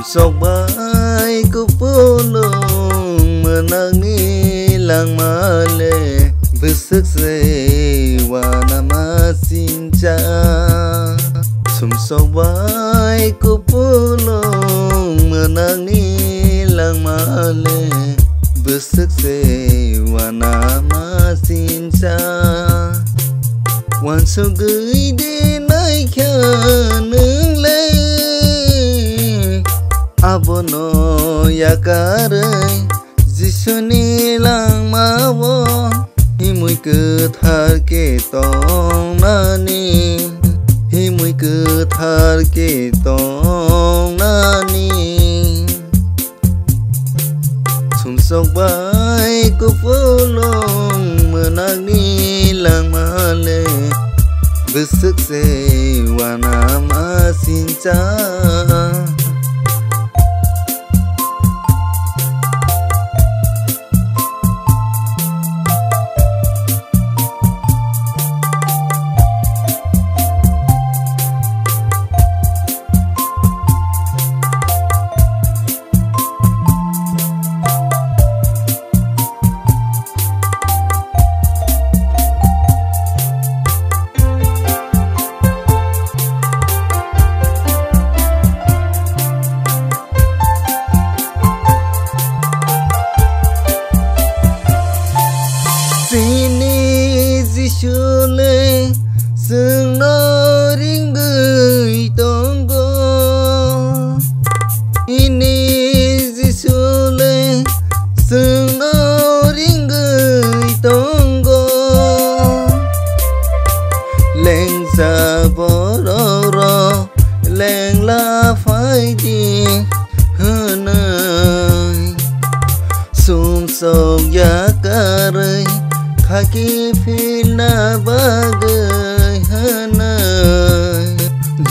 somsok bai kokborok menangi lang male besek se wana masinca somsok bai kokborok menangi lang male besek se wana masinca wan so gửi đến ai khả nương lê abono yakarai jisuni lang mawo himui ke thar ke tong nani himui ke thar ke tong nani somsok bai kokborok menangi lang male besek se wana masinca Sini jisule sung no ring gửi tonggo ini jisule sung no ring gửi tonggo leng sa bororo leng la phai đi hơn ơi somsok yakarai khaki phina bagai hanai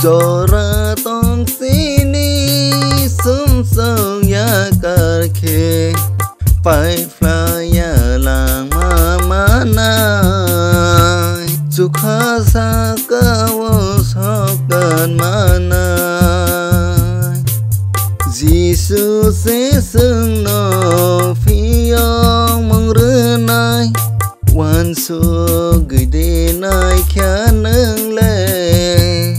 zora tong sini somsok yakar khe pai flaya lang mamanai sukha sa kawo sokan manai jisu se sung no phiyong mong renai wan so gửi đến ai khả nâng lệ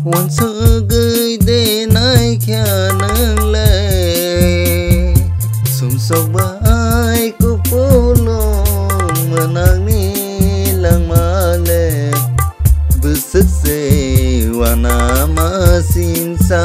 wan so gửi đến ai khả nâng lệ somsok bai kokborok menangi lang male besek se wana masinca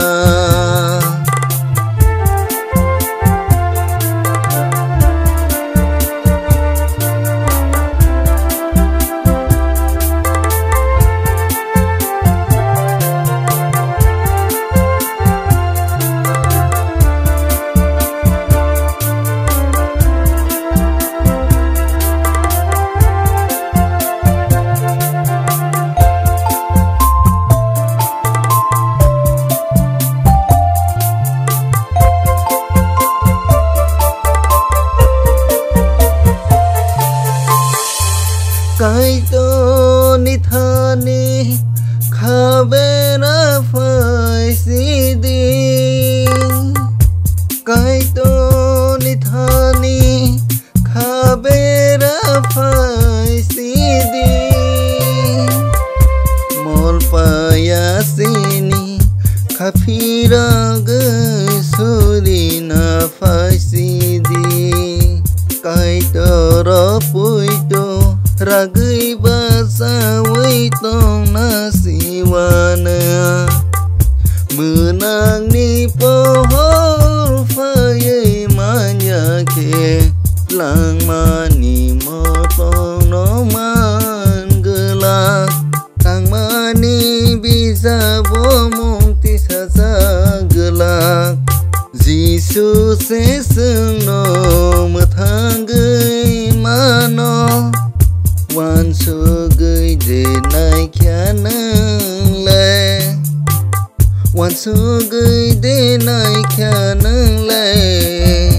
cái to ni thani khabera phai si di cái to ni thani khabera phai si di mol paya sini khafira gai surina phai si di cái to ro pui to ragai basa wai tong nasi wana menang ni pohon phai manya ke lang mani motong no man gelak tang mani bisa bomong tisa sa gelak jisu se sung no mathang gai mano wan so gửi đến ai khả nâng lệ wan so gửi đến ai khả nâng lệ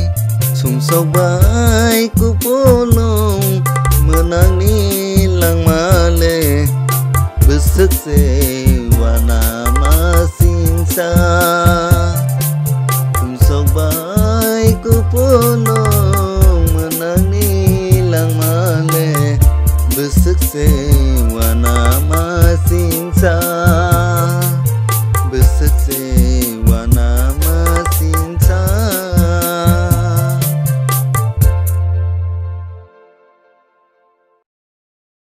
somsok bai kokborok menangi lang male besek se